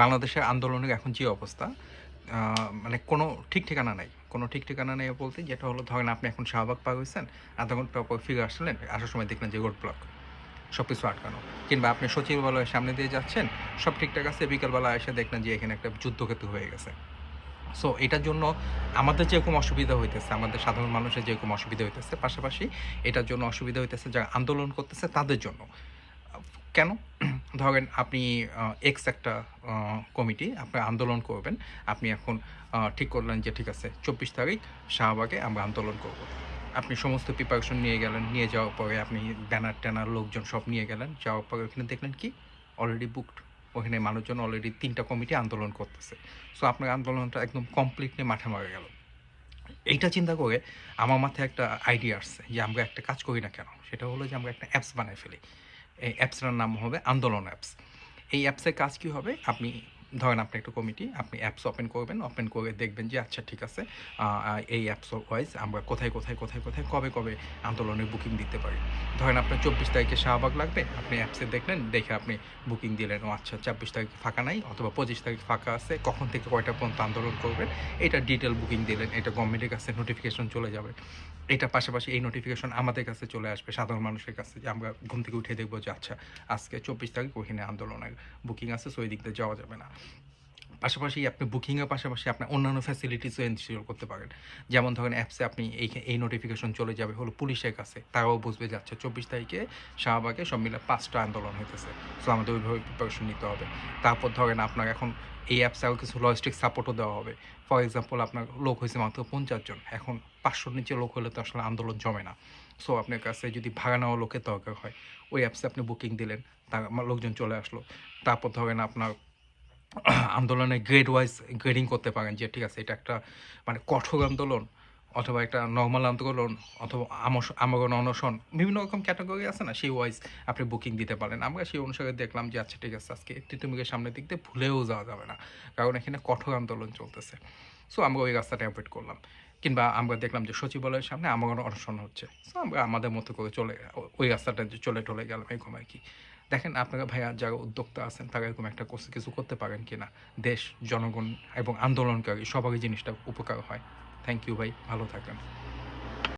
বাংলাদেশের আন্দোলনের এখন যে অবস্থা, মানে কোনো ঠিক ঠিকানা নাই। কোনো ঠিক ঠিকানা নেই বলতে যেটা হলো ধরেন আপনি এখন শাহবাগ পার হইছেন, আধা ঘন্টা পর ফিরে আসলেন, আসার সময় দেখলেন যে রোড ব্লক। সবকিছু আটকানো। কিংবা আপনি সচিবালয়ের সামনে দিয়ে যাচ্ছেন, সব ঠিকঠাক আছে, বিকালবেলা এসে দেখলেন যে এখানে একটা যুদ্ধক্ষেত্র হয়ে গেছে। সো এটার জন্য আমাদের যেরকম অসুবিধা হইতেছে, আমাদের সাধারণ মানুষের যেরকম অসুবিধা হইতেছে, পাশাপাশি এটার জন্য অসুবিধা হইতেছে যারা আন্দোলন করতেছে তাদের জন্য। কেন? ধরেন আপনি এক্স একটা আ কমিটি, আপনি আন্দোলন করবেন। আপনি এখন ঠিক করলেন যে ঠিক আছে ২৪ তারিখ শাহবাগে আমরা আন্দোলন করব। আপনি সমস্ত প্রিপারেশন নিয়ে গেলেন। নিয়ে যাওয়ার পরে আপনি ব্যানার-ট্যানার লোকজন সব নিয়ে গেলেন। যাওয়ার পরে ওখানে দেখলেন কি? Already booked. ওখানে মানুষজন অলরেডি ৩ টা কমিটি আন্দোলন করতেছে। সো আপনার আন্দোলনটা একদম কমপ্লিটলি মাঠে মরে গেল। এইটা চিন্তা করে আমার মাথায় একটা আইডিয়া আসছে যে আমরা একটা কাজ করি না কেন? সেটা হলো যে আমরা একটা অ্যাপস বানায় ফেলি। এই অ্যাপসটার নাম হবে আন্দোলন অ্যাপস। এই অ্যাপসের কাজ কি হবে? আপনি ধরেন আপনি একটা কমিটি, আপনি অ্যাপস ওপেন করবেন। ওপেন করে দেখবেন যে আচ্ছা ঠিক আছে, আ আ এই অ্যাপস ওয়াইজ আমরা কোথায় কবে আন্দোলনের বুকিং দিতে পারি। ধরেন আপনার ২৪ তারিখে শাহবাগ লাগবে। আপনি অ্যাপসে দেখলেন, দেখে আপনি বুকিং দিলেন। ও আচ্ছা ২৪ তারিখে ফাঁকা নাই অথবা ২৫ তারিখ ফাঁকা আছে। কখন থেকে কয়টা পর্যন্ত আন্দোলন করবেন, এটা ডিটেইল বুকিং দিলেন। এটা গভর্নমেন্টের কাছে নোটিফিকেশন চলে যাবে। এটার পাশাপাশি এই নোটিফিকেশন আমাদের কাছে চলে আসবে, সাধারণ মানুষের কাছে, যে আমরা ঘুম থেকে উঠে দেখব যে আচ্ছা আজকে ২৪ তারিখ ওইখানে আন্দোলনের বুকিং আছে, সো ওই দিক দিয়ে যাওয়া যাবে না। পাশাপাশি আপনি বুকিংয়ের পাশাপাশি আপনার অন্যান্য ফ্যাসিলিটিসও এনশিওর করতে পারেন। যেমন ধরেন অ্যাপসে আপনি এই নোটিফিকেশন চলে যাবে হলো পুলিশের কাছে। তারাও বুঝবে যে আচ্ছা ২৪ তারিখে শাহবাগে সব মিলে ৫ টা আন্দোলন হইতেছে। সো আমাদের ওইভাবে প্রিপারেশন নিতে হবে। তারপর ধরেন আপনার এখন এই অ্যাপসে আরও কিছু লজিস্টিক সাপোর্টও দেওয়া হবে। ফর এক্সাম্পল আপনার লোক হইছে মাত্র ৫০ জন। এখন ৫০০ র নিচে লোক হলে তো আসলে আন্দোলন জমে না। সো আপনার কাছে যদি ভাড়া নেওয়া লোকের দরকার হয়, ওই অ্যাপসে আপনি বুকিং দিলেন, তার লোকজন চলে আসলো। তারপর ধরেন আপনার আন্দোলনের গ্রেড ওয়াইজ গ্রেডিং করতে পারেন যে ঠিক আছে এটা একটা মানে কঠোর আন্দোলন অথবা একটা নর্মাল আন্দোলন অথবা আমরণ অনশন, বিভিন্ন রকম ক্যাটাগরি আছে না, সেই ওয়াইজ আপনি বুকিং দিতে পারেন। আমরা সেই অনুসারে দেখলাম যে আচ্ছা ঠিক আছে আজকে তিতুমিরের সামনের দিক দিয়ে ভুলেও যাওয়া যাবে না, কারণ এখানে কঠোর আন্দোলন চলতেছে। সো আমরা ওই রাস্তাটা অ্যাভয়েড করলাম। কিংবা আমরা দেখলাম যে সচিবালয়ের সামনে আমরণ অনশন হচ্ছে, সো আমরা আমাদের মতো করে ওই রাস্তাটা চলে টলে গেলাম এরকম আর কি। দেখেন আপনারা ভাইয়া যারা উদ্যোক্তা আছেন তারা এরকম একটা কিছু করতে পারেন কিনা, দেশ, জনগণ এবং আন্দোলনকারী সবারই জিনিসটা উপকার হয়। থ্যাংক ইউ ভাই, ভালো থাকবেন।